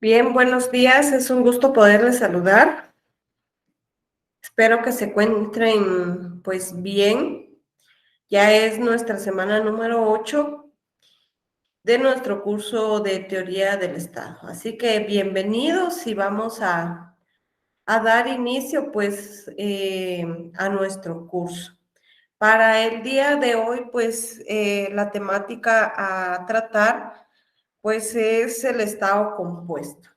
Bien, buenos días, es un gusto poderles saludar. Espero que se encuentren pues bien. Ya es nuestra semana número 8 de nuestro curso de teoría del Estado. Así que bienvenidos y vamos a dar inicio pues a nuestro curso. Para el día de hoy pues la temática a tratar pues es el Estado compuesto.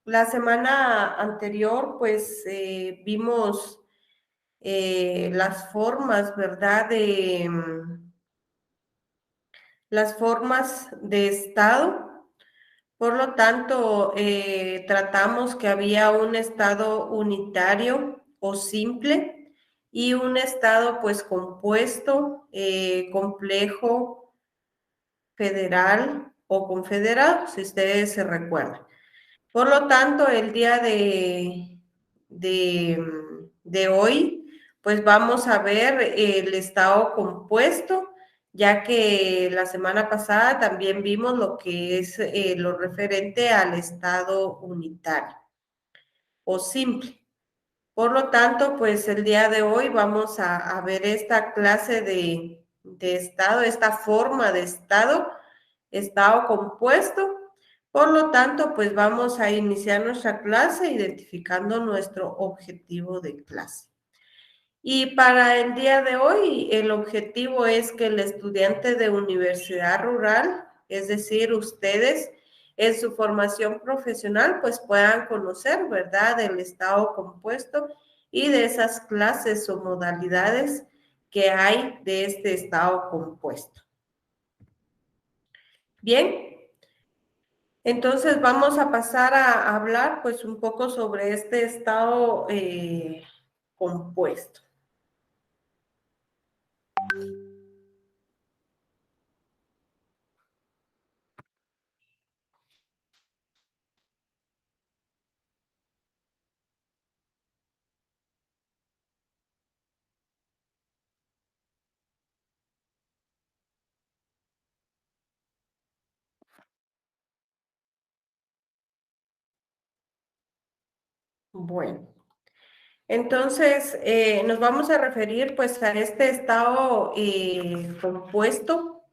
La semana anterior, pues vimos las formas, ¿verdad? Las formas de Estado. Por lo tanto, tratamos que había un Estado unitario o simple y un Estado, pues, compuesto, complejo, federal o confederado, si ustedes se recuerdan. Por lo tanto, el día de hoy, pues vamos a ver el estado compuesto, ya que la semana pasada también vimos lo que es lo referente al estado unitario o simple. Por lo tanto, pues el día de hoy vamos a ver esta clase de estado, esta forma de estado compuesto. Por lo tanto, pues vamos a iniciar nuestra clase identificando nuestro objetivo de clase. Y para el día de hoy, el objetivo es que el estudiante de universidad rural, es decir, ustedes en su formación profesional, pues puedan conocer, ¿verdad?, el estado compuesto y de esas clases o modalidades que hay de este estado compuesto. Bien. Entonces vamos a pasar a hablar pues un poco sobre este estado compuesto. Bueno, entonces nos vamos a referir pues a este estado compuesto.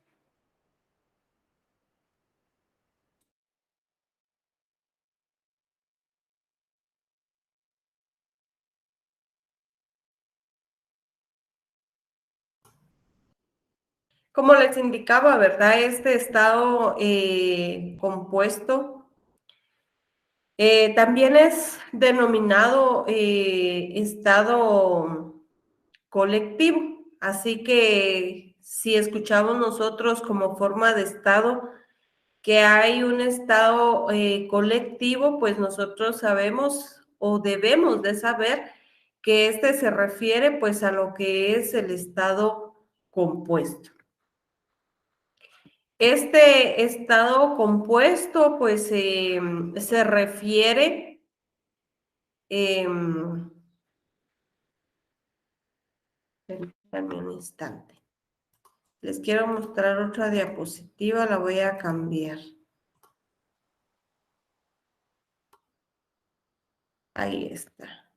Como les indicaba, ¿verdad? Este estado compuesto también es denominado estado colectivo. Así que si escuchamos nosotros como forma de estado que hay un estado colectivo, pues nosotros sabemos o debemos de saber que este se refiere pues a lo que es el estado compuesto. Este estado compuesto pues se refiere, permítanme un instante. Les quiero mostrar otra diapositiva, la voy a cambiar. Ahí está.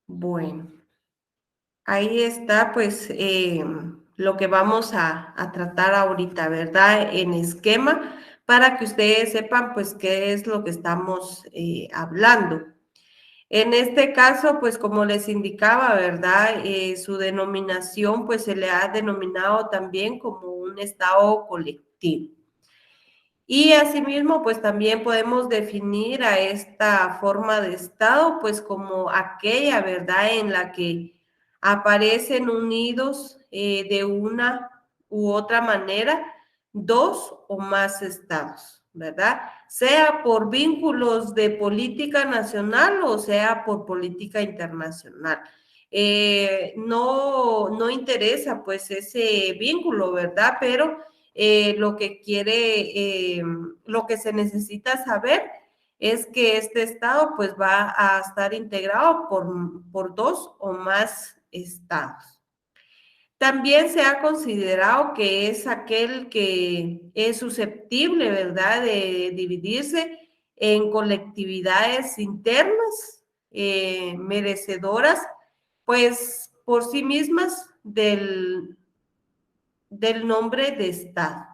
Bueno, ahí está pues lo que vamos a tratar ahorita, ¿verdad? En esquema, para que ustedes sepan pues qué es lo que estamos hablando. En este caso, pues como les indicaba, ¿verdad? Su denominación, pues se le ha denominado también como un estado colectivo. Y asimismo, pues también podemos definir a esta forma de estado, pues como aquella, ¿verdad? En la que aparecen unidos de una u otra manera dos o más estados, ¿verdad? Sea por vínculos de política nacional o sea por política internacional. No interesa pues ese vínculo, ¿verdad? Pero lo que lo que se necesita saber es que este estado pues va a estar integrado por dos o más estados. También se ha considerado que es aquel que es susceptible, ¿verdad?, de dividirse en colectividades internas, merecedoras, pues por sí mismas del nombre de Estado.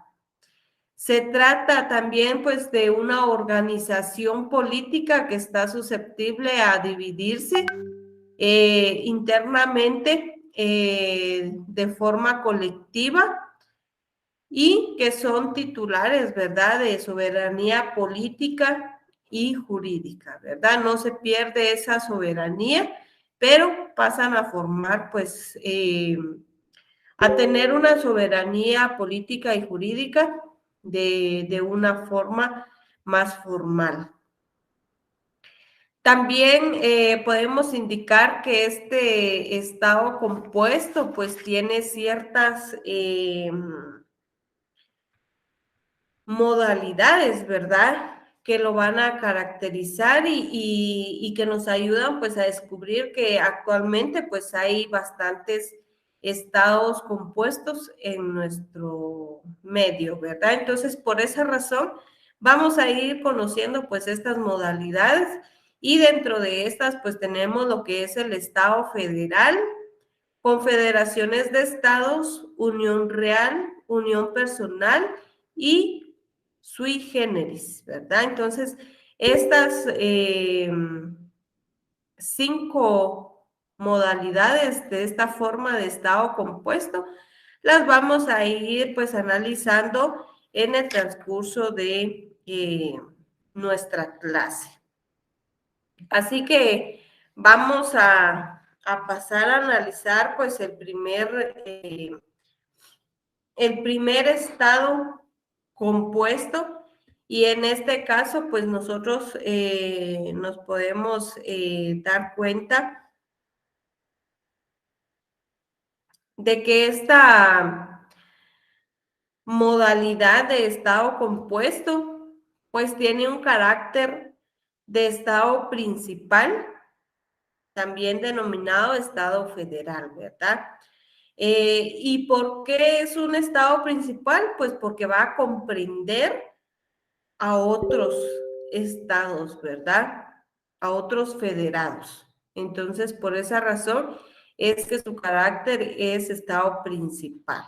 Se trata también, pues, de una organización política que está susceptible a dividirse internamente de forma colectiva y que son titulares, ¿verdad?, de soberanía política y jurídica, ¿verdad? No se pierde esa soberanía, pero pasan a formar, pues, a tener una soberanía política y jurídica de una forma más formal. También podemos indicar que este estado compuesto pues tiene ciertas modalidades, ¿verdad? Que lo van a caracterizar y que nos ayudan pues a descubrir que actualmente pues hay bastantes estados compuestos en nuestro medio, ¿verdad? Entonces, por esa razón, vamos a ir conociendo pues estas modalidades y dentro de estas pues tenemos lo que es el estado federal, confederaciones de estados, unión real, unión personal y sui generis, ¿verdad? Entonces, estas 5 modalidades de esta forma de estado compuesto las vamos a ir pues analizando en el transcurso de nuestra clase. Así que vamos a pasar a analizar pues el primer estado compuesto y en este caso pues nosotros nos podemos dar cuenta de que esta modalidad de estado compuesto pues tiene un carácter de estado principal, también denominado estado federal, ¿verdad? ¿Y por qué es un estado principal? Pues porque va a comprender a otros estados, ¿verdad? A otros federados. Entonces, por esa razón es que su carácter es estado principal.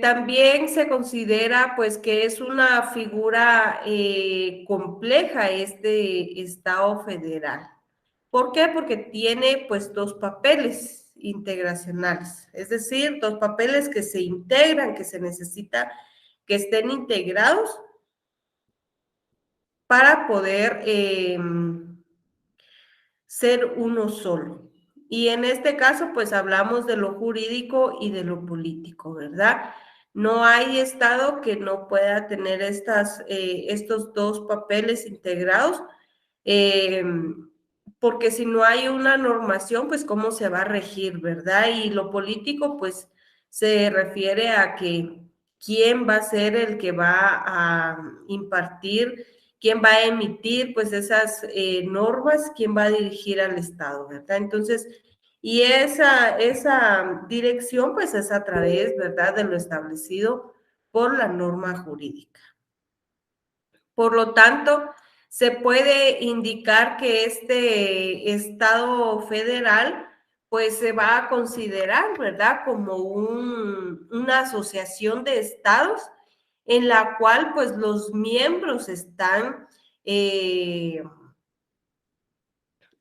También se considera pues que es una figura compleja este estado federal. ¿Por qué? Porque tiene pues 2 papeles integracionales, es decir, 2 papeles que se integran, que se necesita que estén integrados para poder ser uno solo. Y en este caso, pues hablamos de lo jurídico y de lo político, ¿verdad? No hay estado que no pueda tener estos 2 papeles integrados, eh, porque si no hay una normación, pues cómo se va a regir, ¿verdad? Y lo político, pues se refiere a que quién va a ser el que va a impartir, quién va a emitir, pues esas normas, quién va a dirigir al Estado, ¿verdad? Entonces, y esa dirección, pues es a través, ¿verdad?, de lo establecido por la norma jurídica. Por lo tanto, se puede indicar que este Estado federal, pues se va a considerar, ¿verdad?, como una asociación de estados en la cual, pues, los miembros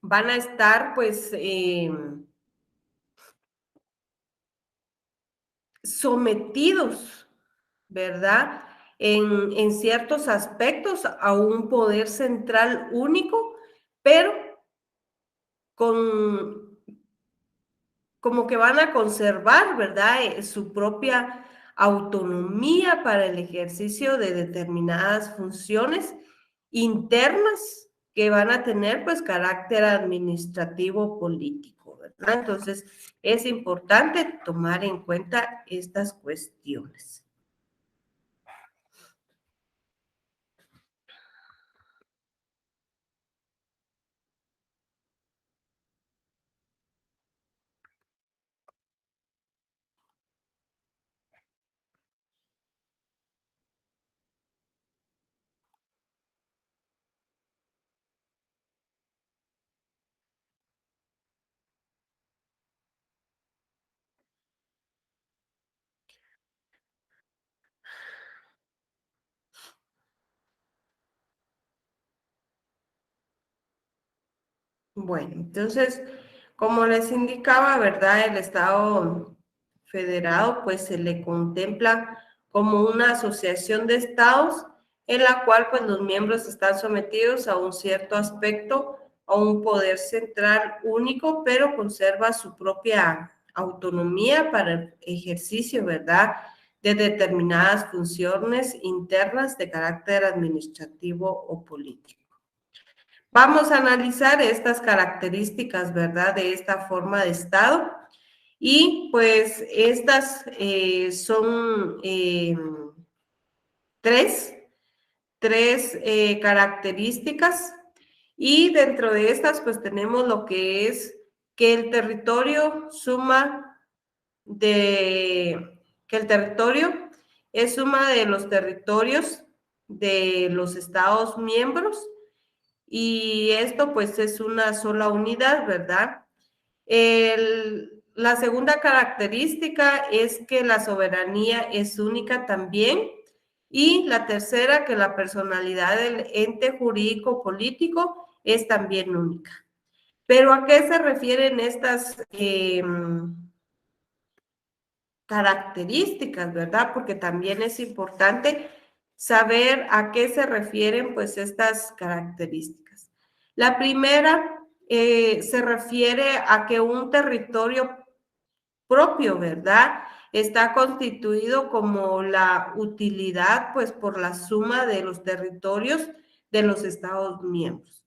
van a estar, pues, sometidos, ¿verdad? En ciertos aspectos a un poder central único, pero con, como que van a conservar, ¿verdad? Su propia autonomía para el ejercicio de determinadas funciones internas que van a tener pues carácter administrativo político, ¿verdad? Entonces es importante tomar en cuenta estas cuestiones. Bueno, entonces, como les indicaba, ¿verdad? El Estado federado, pues se le contempla como una asociación de estados en la cual, pues, los miembros están sometidos a un cierto aspecto, a un poder central único, pero conserva su propia autonomía para el ejercicio, ¿verdad? De determinadas funciones internas de carácter administrativo o político. Vamos a analizar estas características, ¿verdad? De esta forma de Estado. Y pues estas son tres características. Y dentro de estas, pues tenemos lo que es que el territorio que el territorio es suma de los territorios de los Estados miembros, y esto pues es una sola unidad, ¿verdad? La segunda característica es que la soberanía es única también, y la tercera, que la personalidad del ente jurídico político es también única. Pero ¿a qué se refieren estas características, verdad? Porque también es importante saber a qué se refieren pues estas características. La primera se refiere a que un territorio propio, ¿verdad? Está constituido como la utilidad pues por la suma de los territorios de los Estados miembros.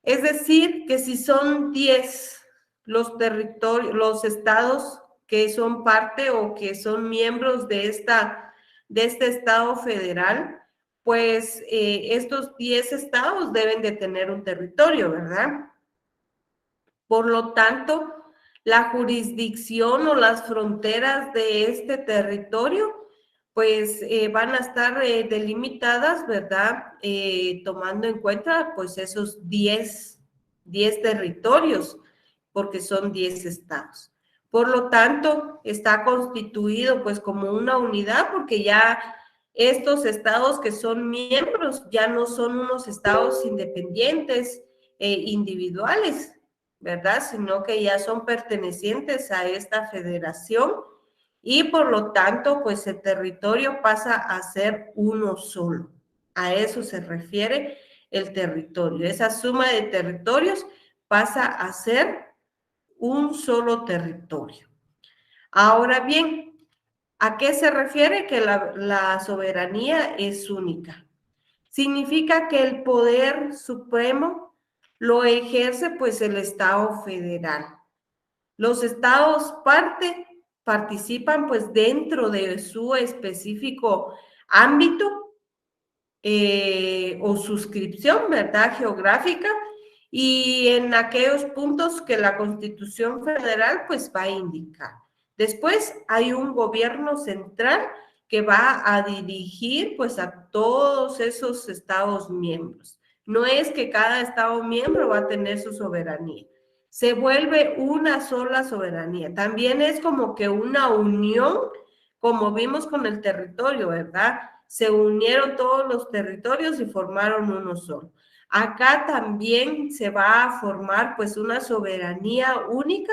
Es decir, que si son 10 los territorios, los estados que son parte o que son miembros de este Estado federal, pues estos 10 estados deben de tener un territorio, ¿verdad? Por lo tanto, la jurisdicción o las fronteras de este territorio, pues van a estar delimitadas, ¿verdad? Tomando en cuenta, pues esos 10 territorios, porque son 10 estados. Por lo tanto, está constituido pues como una unidad, porque ya estos estados que son miembros ya no son unos estados independientes individuales, ¿verdad? Sino que ya son pertenecientes a esta federación, y por lo tanto, pues el territorio pasa a ser uno solo. A eso se refiere el territorio. Esa suma de territorios pasa a ser un solo territorio. Ahora bien, ¿a qué se refiere que la soberanía es única? Significa que el poder supremo lo ejerce pues el Estado federal. Los estados participan pues dentro de su específico ámbito o suscripción, ¿verdad? Geográfica, y en aquellos puntos que la Constitución Federal pues va a indicar. Después hay un gobierno central que va a dirigir pues a todos esos estados miembros. No es que cada estado miembro va a tener su soberanía. Se vuelve una sola soberanía. También es como que una unión, como vimos con el territorio, ¿verdad? Se unieron todos los territorios y formaron uno solo. Acá también se va a formar pues una soberanía única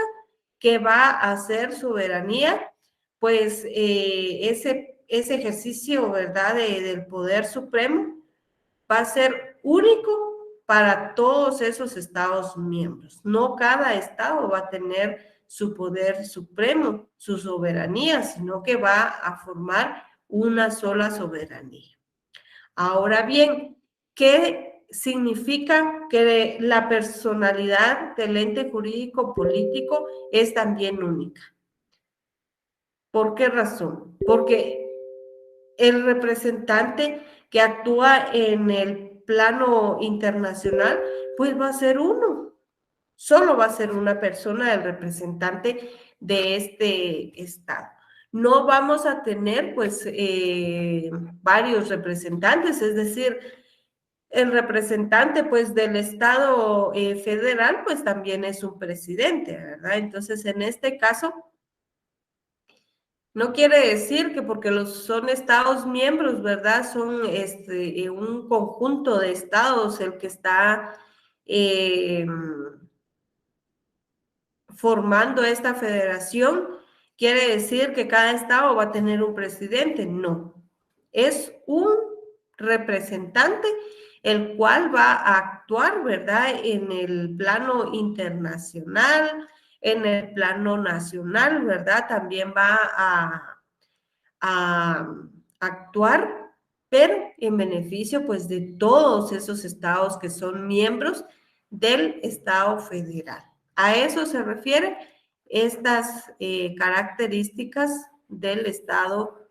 que va a ser soberanía, pues ese ejercicio, ¿verdad?, del poder supremo va a ser único para todos esos estados miembros. No cada estado va a tener su poder supremo, su soberanía, sino que va a formar una sola soberanía. Ahora bien, ¿qué significa que la personalidad del ente jurídico político es también única? ¿Por qué razón? Porque el representante que actúa en el plano internacional, pues va a ser uno. Solo va a ser una persona el representante de este estado. No vamos a tener pues varios representantes, es decir, el representante pues del estado federal pues también es un presidente, ¿verdad? Entonces en este caso no quiere decir que porque son estados miembros, ¿verdad? Son un conjunto de estados el que está formando esta federación, quiere decir que cada estado va a tener un presidente. No, es un representante el cual va a actuar, ¿verdad? En el plano internacional, en el plano nacional, ¿verdad? También va a actuar, pero en beneficio, pues, de todos esos estados que son miembros del Estado federal. A eso se refiere estas características del Estado,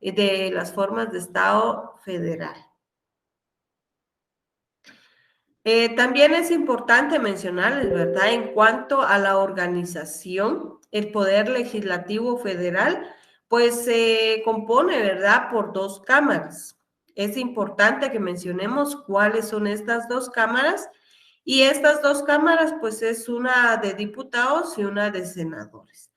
de las formas de Estado federal. También es importante mencionarles, ¿verdad? En cuanto a la organización, el Poder Legislativo Federal, pues se compone, ¿verdad? Por dos cámaras. Es importante que mencionemos cuáles son estas dos cámaras. Y estas dos cámaras, pues es una de diputados y una de senadores.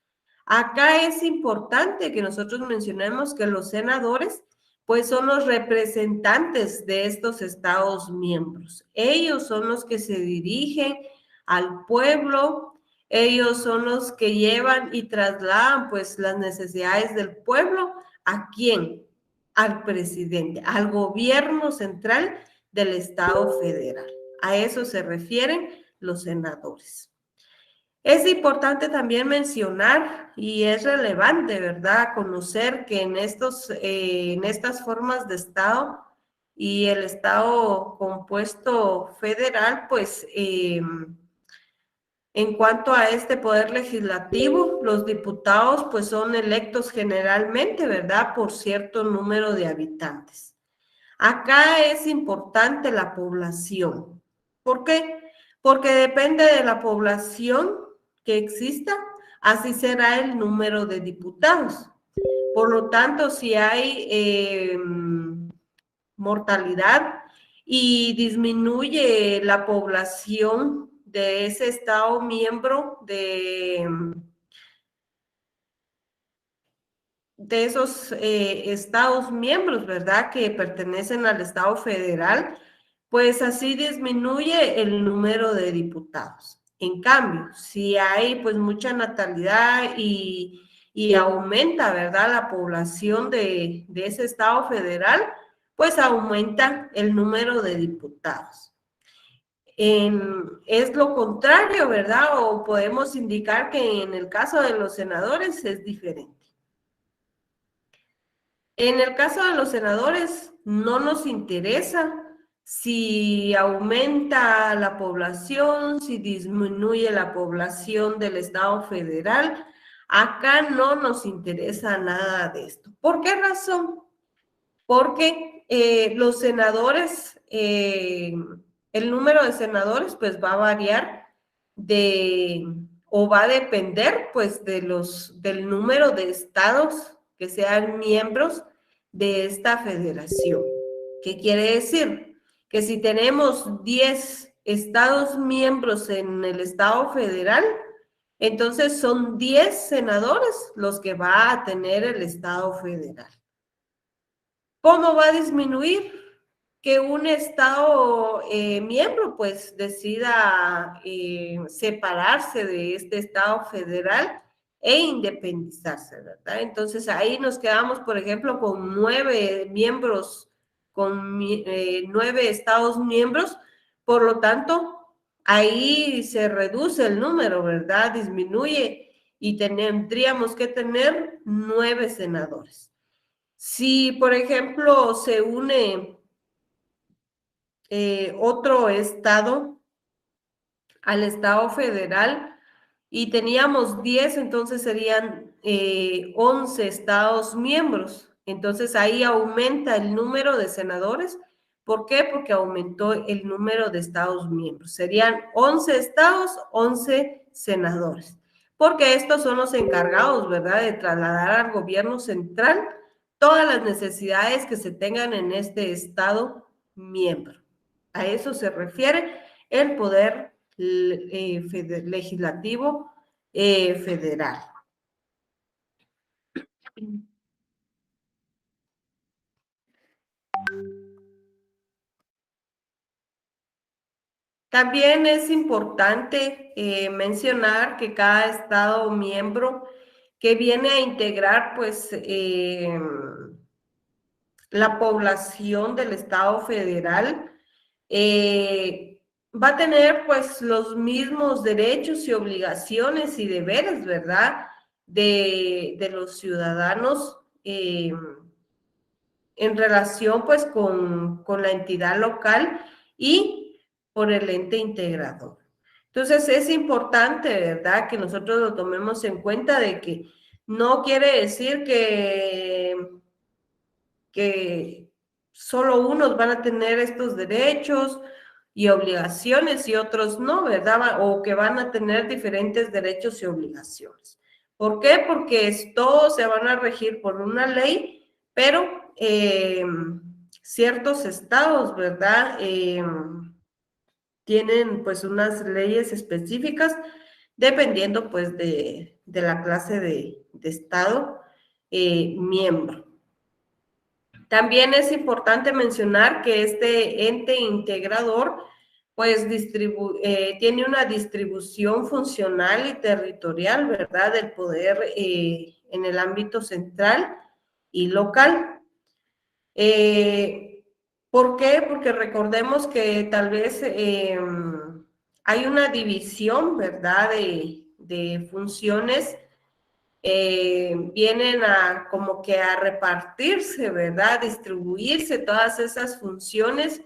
Acá es importante que nosotros mencionemos que los senadores pues son los representantes de estos estados miembros. Ellos son los que se dirigen al pueblo, ellos son los que llevan y trasladan pues las necesidades del pueblo. ¿A quién? Al presidente, al gobierno central del Estado federal. A eso se refieren los senadores. Es importante también mencionar y es relevante, ¿verdad? Conocer que en estas formas de Estado y el Estado compuesto federal, pues en cuanto a este poder legislativo, los diputados pues son electos generalmente, ¿verdad? Por cierto número de habitantes. Acá es importante la población. ¿Por qué? Porque depende de la población que exista, así será el número de diputados. Por lo tanto, si hay mortalidad y disminuye la población de ese estado miembro de esos estados miembros, ¿verdad? Que pertenecen al Estado federal, pues así disminuye el número de diputados. En cambio, si hay pues mucha natalidad y aumenta, ¿verdad? La población de ese Estado federal, pues aumenta el número de diputados. Es lo contrario, ¿verdad? O podemos indicar que en el caso de los senadores es diferente. En el caso de los senadores, no nos interesa si aumenta la población, si disminuye la población del Estado federal. Acá no nos interesa nada de esto. ¿Por qué razón? Porque los senadores, el número de senadores, pues va a variar o va a depender, pues, del número de estados que sean miembros de esta federación. ¿Qué quiere decir? Que si tenemos 10 estados miembros en el Estado federal, entonces son 10 senadores los que va a tener el Estado federal. ¿Cómo va a disminuir? Que un Estado miembro pues decida separarse de este Estado federal e independizarse, ¿verdad? Entonces ahí nos quedamos, por ejemplo, con 9 miembros, con 9 Estados miembros, por lo tanto, ahí se reduce el número, ¿verdad? Disminuye y tendríamos que tener 9 senadores. Si, por ejemplo, se une otro estado al Estado federal y teníamos 10, entonces serían 11 estados miembros. Entonces ahí aumenta el número de senadores. ¿Por qué? Porque aumentó el número de estados miembros. Serían 11 estados, 11 senadores. Porque estos son los encargados, ¿verdad?, de trasladar al gobierno central todas las necesidades que se tengan en este estado miembro. A eso se refiere el poder legislativo federal. También es importante mencionar que cada estado miembro que viene a integrar, pues, la población del Estado federal, va a tener pues los mismos derechos y obligaciones y deberes, ¿verdad? De los ciudadanos en relación pues con la entidad local y por el ente integrador. Entonces es importante, ¿verdad? Que nosotros lo tomemos en cuenta de que no quiere decir que solo unos van a tener estos derechos y obligaciones y otros no, ¿verdad? O que van a tener diferentes derechos y obligaciones. ¿Por qué? Porque todos se van a regir por una ley, pero ciertos estados, ¿verdad? Tienen pues unas leyes específicas dependiendo pues de la clase de estado miembro. También es importante mencionar que este ente integrador pues tiene una distribución funcional y territorial, ¿verdad? Del poder en el ámbito central y local. ¿Por qué? Porque recordemos que tal vez hay una división, ¿verdad? De funciones vienen a como que a repartirse, ¿verdad? Distribuirse todas esas funciones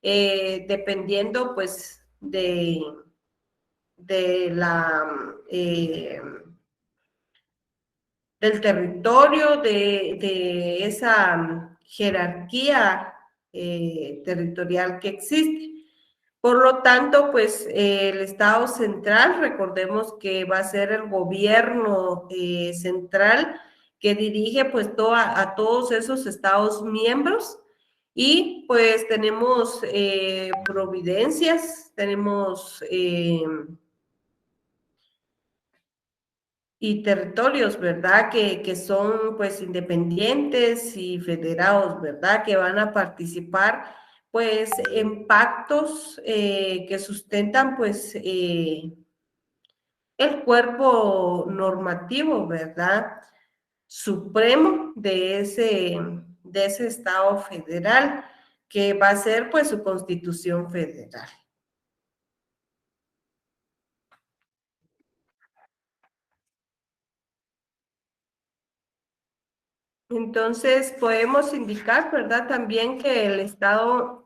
dependiendo pues de del territorio, de esa jerarquía territorial que existe. Por lo tanto, pues el Estado central, recordemos que va a ser el gobierno central que dirige pues a todos esos estados miembros y pues tenemos providencias, tenemos y territorios, ¿verdad? Que son pues independientes y federados, ¿verdad? Que van a participar pues en pactos que sustentan pues el cuerpo normativo, ¿verdad? Supremo de ese Estado federal, que va a ser pues su constitución federal. Entonces, podemos indicar, ¿verdad? También que el Estado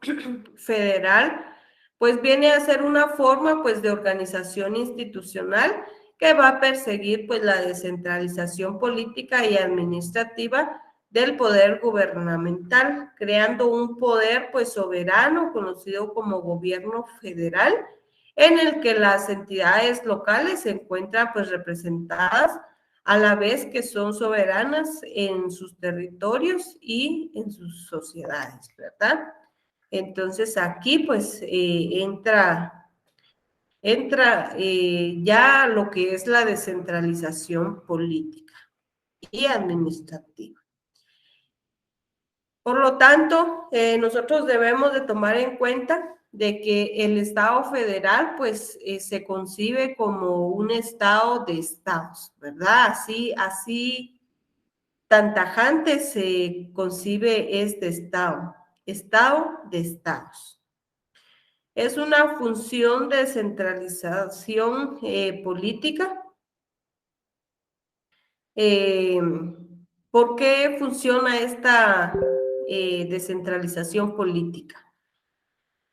federal, pues viene a ser una forma, pues, de organización institucional que va a perseguir, pues, la descentralización política y administrativa del poder gubernamental, creando un poder, pues, soberano, conocido como gobierno federal, en el que las entidades locales se encuentran, pues, representadas a la vez que son soberanas en sus territorios y en sus sociedades, ¿verdad? Entonces aquí pues entra ya lo que es la descentralización política y administrativa. Por lo tanto, nosotros debemos de tomar en cuenta de que el Estado federal, pues, se concibe como un Estado de estados, ¿verdad? Así tan tajante se concibe este Estado de estados. Es una función de centralización política. ¿Por qué funciona esta descentralización política?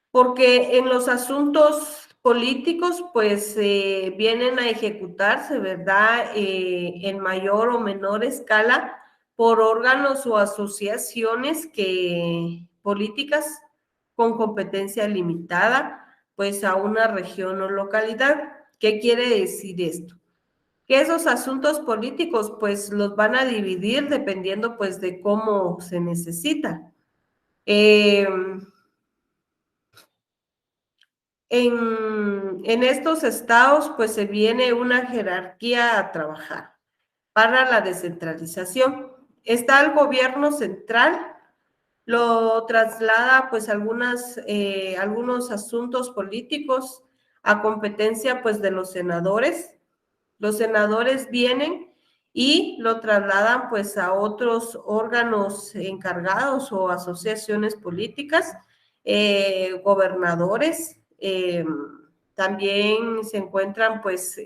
Porque en los asuntos políticos, pues vienen a ejecutarse, ¿verdad? En mayor o menor escala por órganos o asociaciones políticas con competencia limitada, pues a una región o localidad. ¿Qué quiere decir esto? Que esos asuntos políticos, pues los van a dividir dependiendo, pues, de cómo se necesita. En estos estados, pues se viene una jerarquía a trabajar para la descentralización. Está el gobierno central, lo traslada pues algunos asuntos políticos a competencia pues de los senadores. Los senadores vienen y lo trasladan pues a otros órganos encargados o asociaciones políticas, gobernadores, también se encuentran pues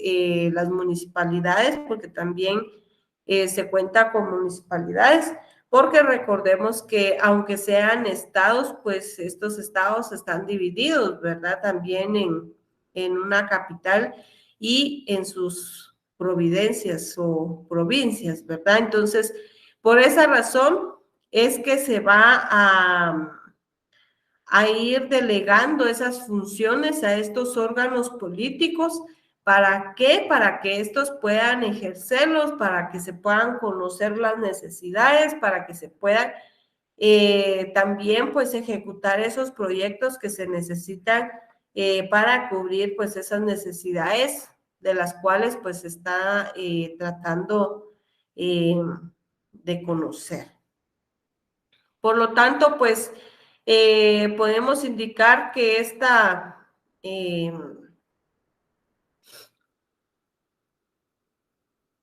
las municipalidades, porque también se cuenta con municipalidades, porque recordemos que aunque sean estados, pues estos estados están divididos, ¿verdad? También en una capital y en sus providencias o provincias, ¿verdad? Entonces, por esa razón es que se va a ir delegando esas funciones a estos órganos políticos. ¿Para qué? Para que estos puedan ejercerlos, para que se puedan conocer las necesidades, para que se puedan también pues ejecutar esos proyectos que se necesitan para cubrir pues esas necesidades de las cuales pues se está tratando de conocer. Por lo tanto, pues podemos indicar que esta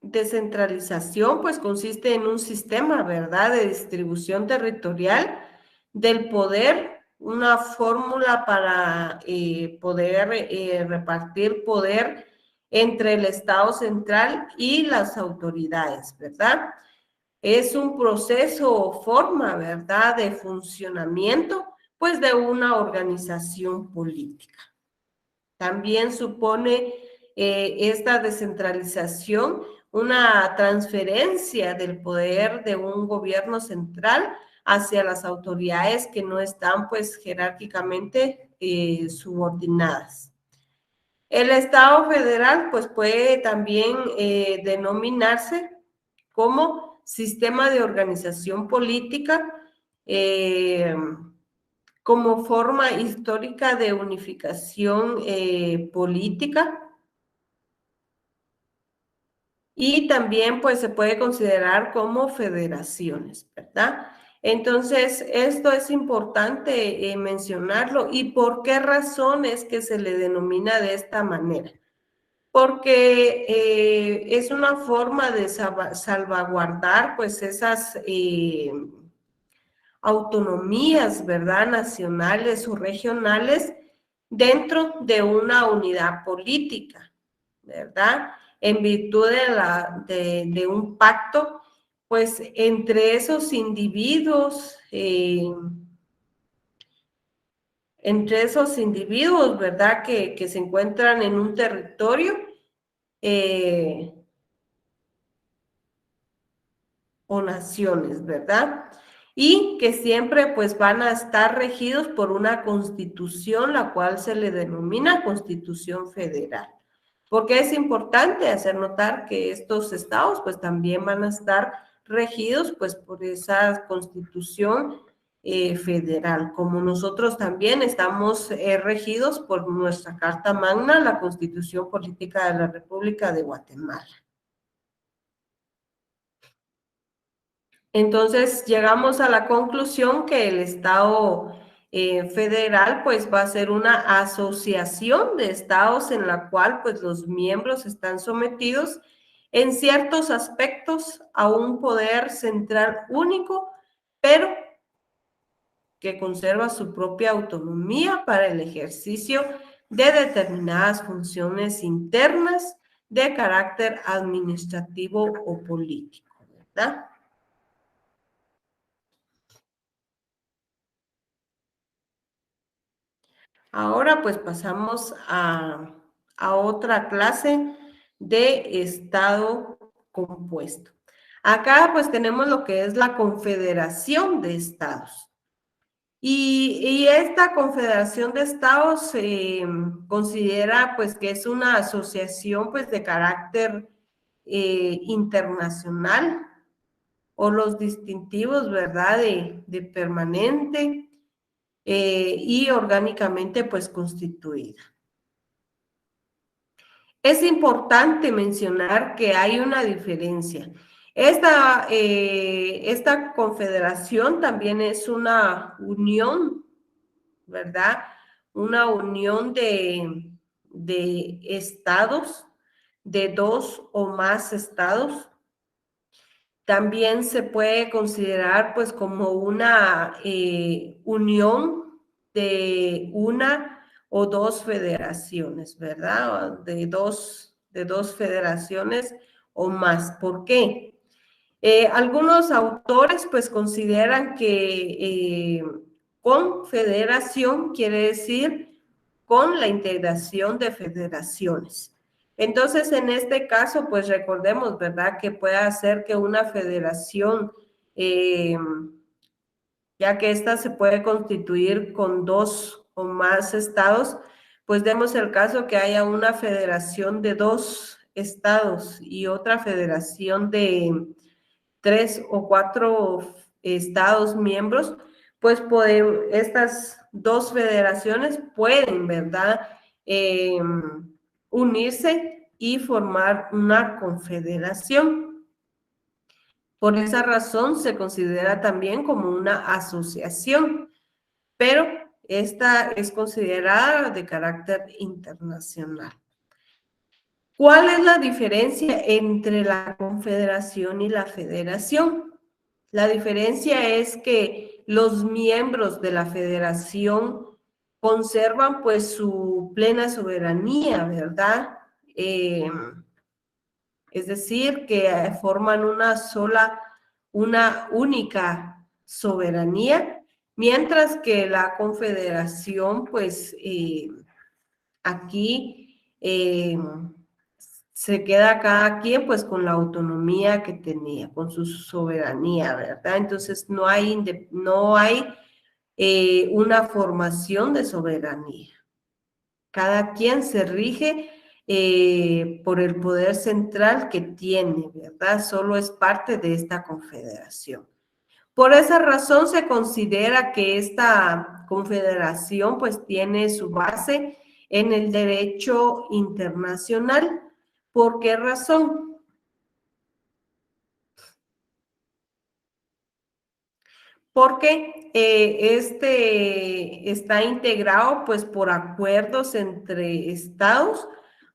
descentralización pues consiste en un sistema, ¿verdad?, de distribución territorial del poder, una fórmula para poder repartir poder entre el Estado central y las autoridades, ¿verdad? Es un proceso o forma, ¿verdad?, de funcionamiento, pues, de una organización política. También supone esta descentralización una transferencia del poder de un gobierno central hacia las autoridades que no están, pues, jerárquicamente subordinadas. El Estado federal, pues, puede también denominarse como sistema de organización política, como forma histórica de unificación política, y también pues se puede considerar como federaciones, ¿verdad? Entonces, esto es importante mencionarlo. ¿Y por qué razón es que se le denomina de esta manera? Porque es una forma de salvaguardar pues esas autonomías, ¿verdad?, nacionales o regionales dentro de una unidad política, ¿verdad? En virtud de un pacto, pues, entre esos individuos, ¿verdad?, que se encuentran en un territorio o naciones, ¿verdad? Y que siempre pues van a estar regidos por una constitución, la cual se le denomina Constitución Federal. Porque es importante hacer notar que estos estados pues también van a estar regidos pues por esa Constitución federal, como nosotros también estamos regidos por nuestra Carta Magna, la Constitución Política de la República de Guatemala. Entonces, llegamos a la conclusión que el Estado federal, pues, va a ser una asociación de estados en la cual, pues, los miembros están sometidos en ciertos aspectos a un poder central único, pero que conserva su propia autonomía para el ejercicio de determinadas funciones internas de carácter administrativo o político, ¿verdad? Ahora pues pasamos a otra clase de estado compuesto. Acá pues tenemos lo que es la confederación de estados. Y esta confederación de estados se considera pues que es una asociación pues de carácter internacional, o los distintivos, ¿verdad?, de permanente, y orgánicamente pues constituida. Es importante mencionar que hay una diferencia Esta confederación también es una unión, ¿verdad? Una unión de estados, de 2 o más estados. También se puede considerar pues como una unión de una o dos federaciones, ¿verdad? De dos federaciones o más. ¿Por qué? Algunos autores pues consideran que confederación quiere decir con la integración de federaciones. Entonces, en este caso, pues recordemos, ¿verdad? Que puede hacer que una federación, ya que ésta se puede constituir con 2 o más estados, pues demos el caso que haya una federación de 2 estados y otra federación de 3 o 4 estados miembros, pues estas 2 federaciones pueden, ¿verdad? Unirse y formar una confederación. Por esa razón se considera también como una asociación, pero esta es considerada de carácter internacional. ¿Cuál es la diferencia entre la confederación y la federación? La diferencia es que los miembros de la federación conservan pues su plena soberanía, ¿verdad? Es decir, que forman una única soberanía, mientras que la confederación pues aquí se queda cada quien pues con la autonomía que tenía, con su soberanía, ¿verdad? Entonces no hay una formación de soberanía. Cada quien se rige por el poder central que tiene, ¿verdad? Solo es parte de esta confederación. Por esa razón se considera que esta confederación pues tiene su base en el derecho internacional. ¿Por qué razón? Porque está integrado pues por acuerdos entre estados,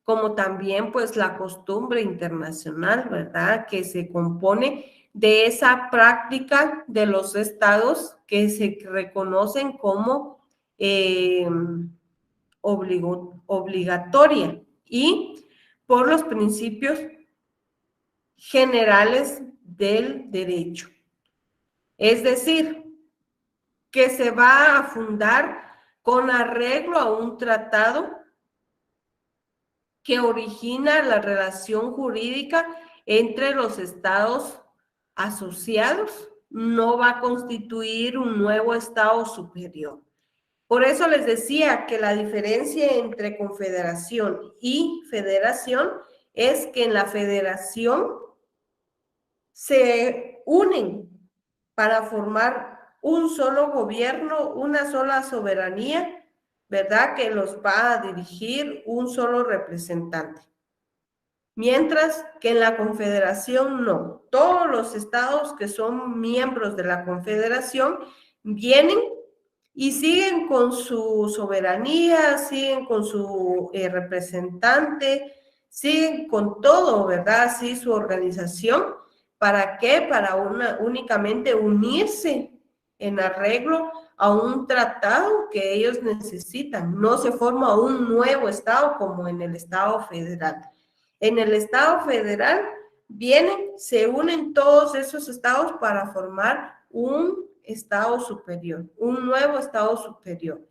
como también pues la costumbre internacional, ¿verdad? Que se compone de esa práctica de los estados que se reconocen como obligatoria y por los principios generales del derecho. Es decir, que se va a fundar con arreglo a un tratado que origina la relación jurídica entre los estados asociados, no va a constituir un nuevo estado superior. Por eso les decía que la diferencia entre confederación y federación es que en la federación se unen para formar un solo gobierno, una sola soberanía, ¿verdad? Que los va a dirigir un solo representante. Mientras que en la confederación no. Todos los estados que son miembros de la confederación vienen y siguen con su soberanía, siguen con su representante, siguen con todo, ¿verdad? Sí, su organización. ¿Para qué? Para únicamente unirse en arreglo a un tratado que ellos necesitan. No se forma un nuevo estado como en el estado federal. En el estado federal se unen todos esos estados para formar un estado superior, un nuevo estado superior.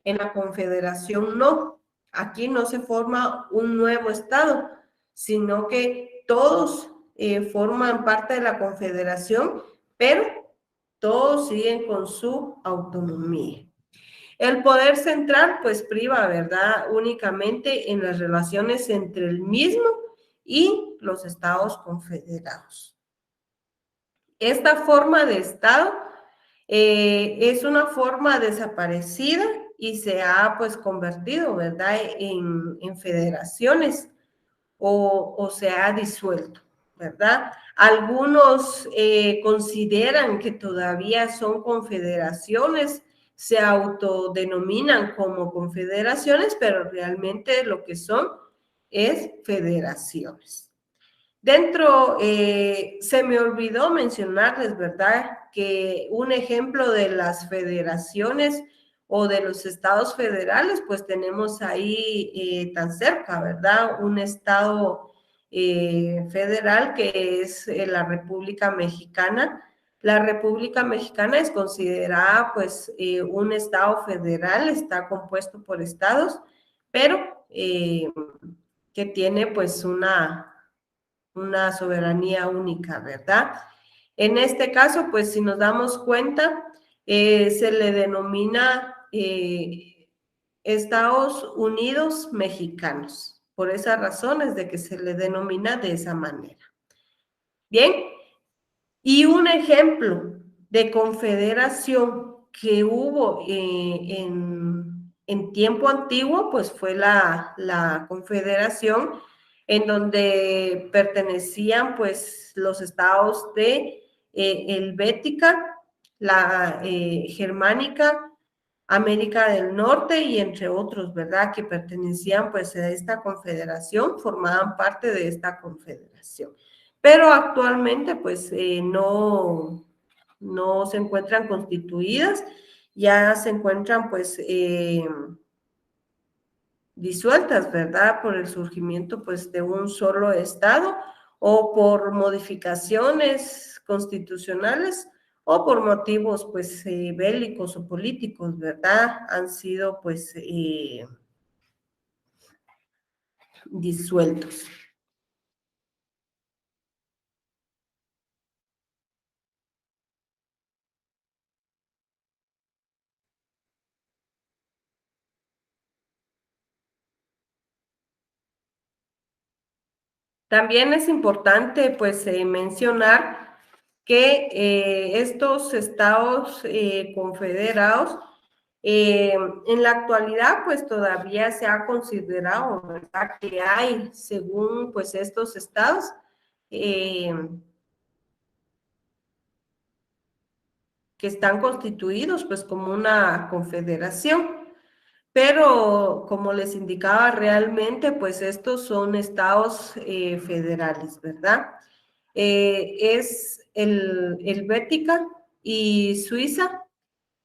En la confederación no, aquí no se forma un nuevo estado, sino que todos forman parte de la confederación, pero todos siguen con su autonomía. El poder central, pues priva, ¿verdad? Únicamente en las relaciones entre el mismo y los estados confederados. Esta forma de estado es una forma desaparecida y se ha pues convertido, ¿verdad? En federaciones o se ha disuelto. ¿verdad? Algunos consideran que todavía son confederaciones, se autodenominan como confederaciones, pero realmente lo que son es federaciones. Dentro, se me olvidó mencionarles, ¿verdad? Que un ejemplo de las federaciones o de los estados federales, pues tenemos ahí tan cerca, ¿verdad? Un estado federal que es la República Mexicana. La República Mexicana es considerada pues un estado federal, está compuesto por estados, pero que tiene pues una soberanía única, ¿verdad? En este caso, pues si nos damos cuenta, se le denomina Estados Unidos Mexicanos, por esas razones de que se le denomina de esa manera. Bien, y un ejemplo de confederación que hubo en tiempo antiguo, pues fue la confederación en donde pertenecían pues los estados de Helvética, la Germánica, América del Norte y entre otros, ¿verdad? Que pertenecían pues a esta confederación, formaban parte de esta confederación. Pero actualmente pues no se encuentran constituidas, ya se encuentran pues disueltas, ¿verdad? Por el surgimiento pues de un solo estado o por modificaciones constitucionales o por motivos pues bélicos o políticos, ¿verdad? Han sido pues disueltos. También es importante pues mencionar que estos estados confederados en la actualidad, pues todavía se ha considerado, ¿verdad? Que hay, según pues estos estados, que están constituidos pues como una confederación. Pero como les indicaba realmente, pues estos son estados federales, ¿verdad? Es el Bética y Suiza.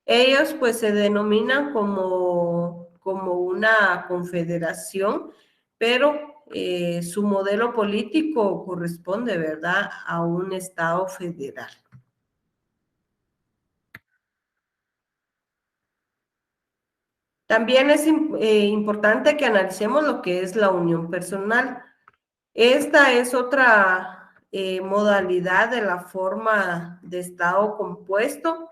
Ellos pues se denominan como una confederación, pero su modelo político corresponde, ¿verdad?, a un estado federal. También es importante que analicemos lo que es la unión personal. Esta es otra modalidad de la forma de estado compuesto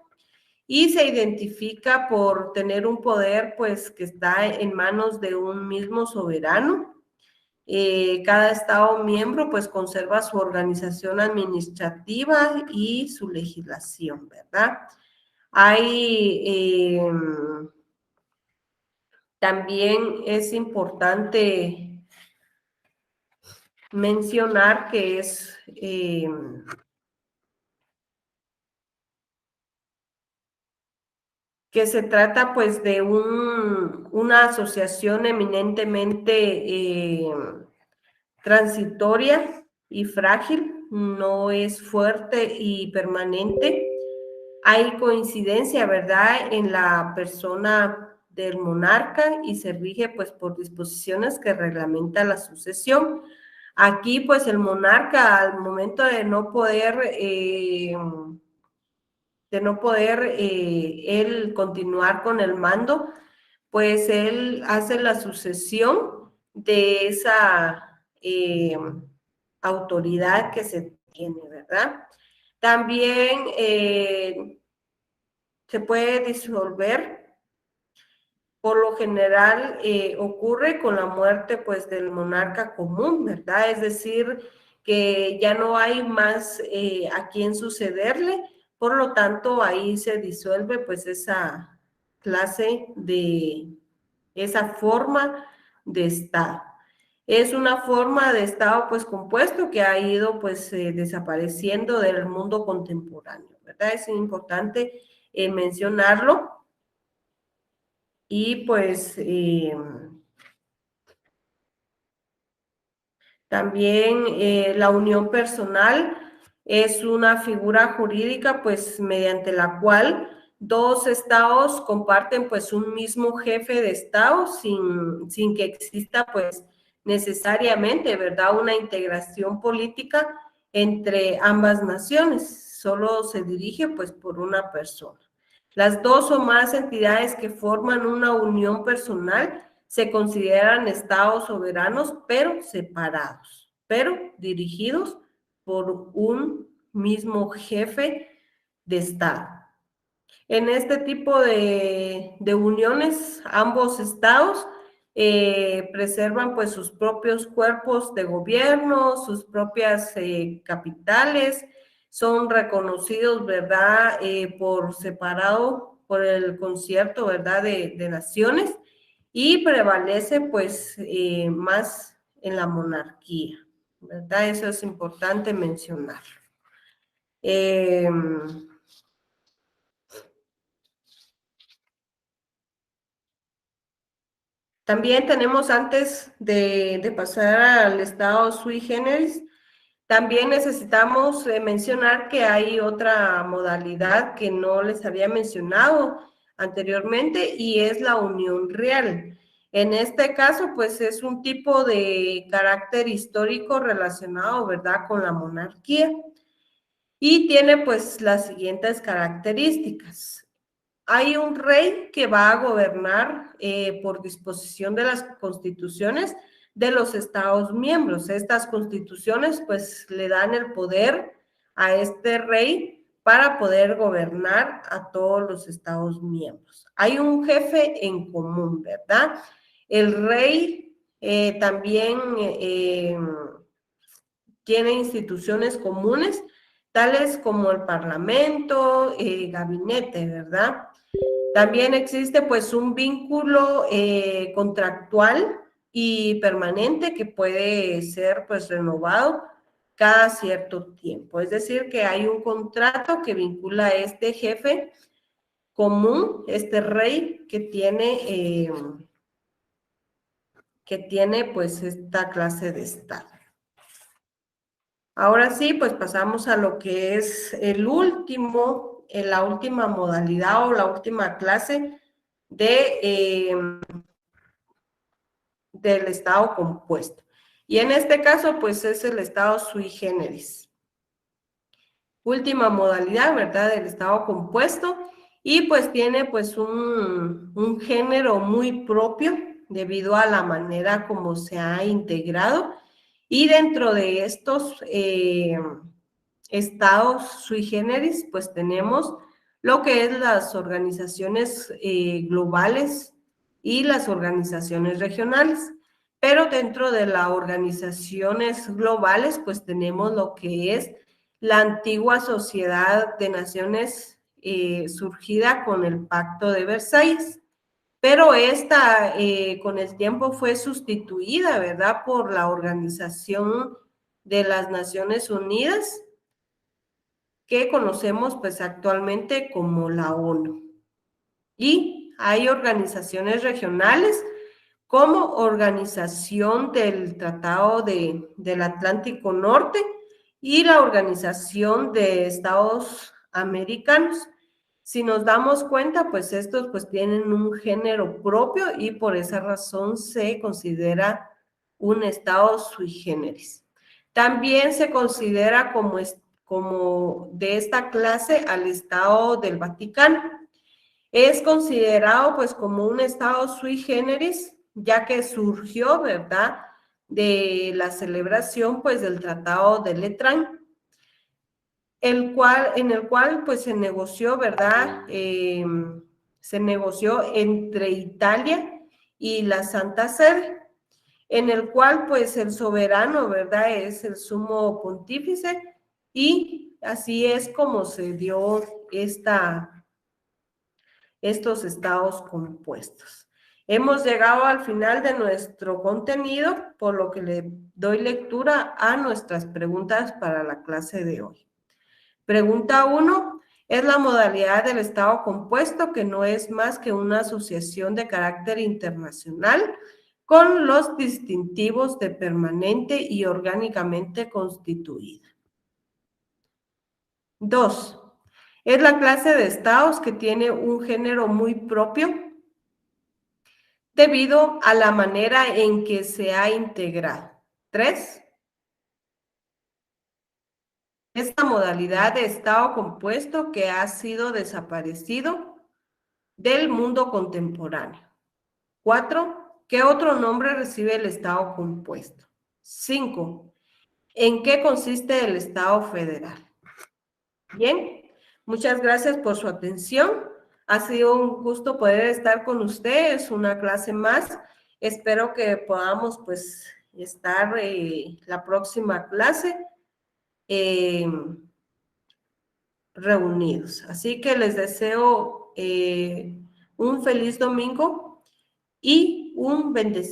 y se identifica por tener un poder pues que está en manos de un mismo soberano. Cada estado miembro pues conserva su organización administrativa y su legislación, ¿verdad? Hay también es importante mencionar que es que se trata pues de una asociación eminentemente transitoria y frágil, no es fuerte y permanente. Hay coincidencia, ¿verdad?, en la persona del monarca y se rige pues por disposiciones que reglamentan la sucesión. Aquí pues el monarca al momento de no poder él continuar con el mando, pues él hace la sucesión de esa autoridad que se tiene, ¿verdad? También se puede disolver, por lo general ocurre con la muerte pues del monarca común, ¿verdad? Es decir, que ya no hay más a quien sucederle, por lo tanto ahí se disuelve pues esa clase de, esa forma de Estado. Es una forma de estado pues compuesto que ha ido pues desapareciendo del mundo contemporáneo, ¿verdad? Es importante mencionarlo. Y pues también la unión personal es una figura jurídica pues mediante la cual dos estados comparten pues un mismo jefe de estado sin que exista pues necesariamente, ¿verdad? Una integración política entre ambas naciones, solo se dirige pues por una persona. Las dos o más entidades que forman una unión personal se consideran estados soberanos, pero separados, pero dirigidos por un mismo jefe de estado. En este tipo de uniones, ambos estados preservan pues sus propios cuerpos de gobierno, sus propias capitales, son reconocidos, ¿verdad? Por separado, por el concierto, ¿verdad? De naciones y prevalece pues más en la monarquía, ¿verdad? Eso es importante mencionarlo. También tenemos antes de pasar al estado sui generis, también necesitamos mencionar que hay otra modalidad que no les había mencionado anteriormente y es la unión real. En este caso, pues es un tipo de carácter histórico relacionado, ¿verdad?, con la monarquía y tiene pues las siguientes características. Hay un rey que va a gobernar por disposición de las constituciones de los estados miembros. Estas constituciones pues le dan el poder a este rey para poder gobernar a todos los estados miembros. Hay un jefe en común, ¿verdad? El rey también tiene instituciones comunes, tales como el parlamento, gabinete, ¿verdad? También existe pues un vínculo contractual y permanente que puede ser pues renovado cada cierto tiempo. Es decir, que hay un contrato que vincula a este jefe común, este rey que tiene pues esta clase de estado. Ahora sí, pues pasamos a lo que es la última modalidad o la última clase del estado compuesto. Y en este caso, pues es el estado sui generis. Última modalidad, ¿verdad? Del estado compuesto. Y pues tiene pues un género muy propio debido a la manera como se ha integrado. Y dentro de estos estados sui generis, pues tenemos lo que es las organizaciones globales y las organizaciones regionales. Pero dentro de las organizaciones globales, pues tenemos lo que es la antigua Sociedad de Naciones surgida con el Pacto de Versalles. Pero esta con el tiempo fue sustituida, ¿verdad?, por la Organización de las Naciones Unidas, que conocemos pues actualmente como la ONU. Y hay organizaciones regionales como Organización del Tratado del Atlántico Norte y la Organización de Estados Americanos. Si nos damos cuenta, pues estos pues tienen un género propio y por esa razón se considera un estado sui generis. También se considera como de esta clase al Estado del Vaticano. Es considerado pues como un estado sui generis, ya que surgió, ¿verdad?, de la celebración pues del Tratado de Letrán, en el cual pues se negoció, ¿verdad?, se negoció entre Italia y la Santa Sede, en el cual pues el soberano, ¿verdad?, es el sumo pontífice y así es como se dio estos estados compuestos. Hemos llegado al final de nuestro contenido, por lo que le doy lectura a nuestras preguntas para la clase de hoy. Pregunta 1. Es la modalidad del estado compuesto que no es más que una asociación de carácter internacional con los distintivos de permanente y orgánicamente constituida. 2. Es la clase de estados que tiene un género muy propio debido a la manera en que se ha integrado. 3. Esta modalidad de estado compuesto que ha sido desaparecido del mundo contemporáneo. 4. ¿Qué otro nombre recibe el estado compuesto? 5. ¿En qué consiste el estado federal? Bien, muchas gracias por su atención. Ha sido un gusto poder estar con ustedes, una clase más. Espero que podamos pues estar la próxima clase reunidos. Así que les deseo un feliz domingo y un bendecido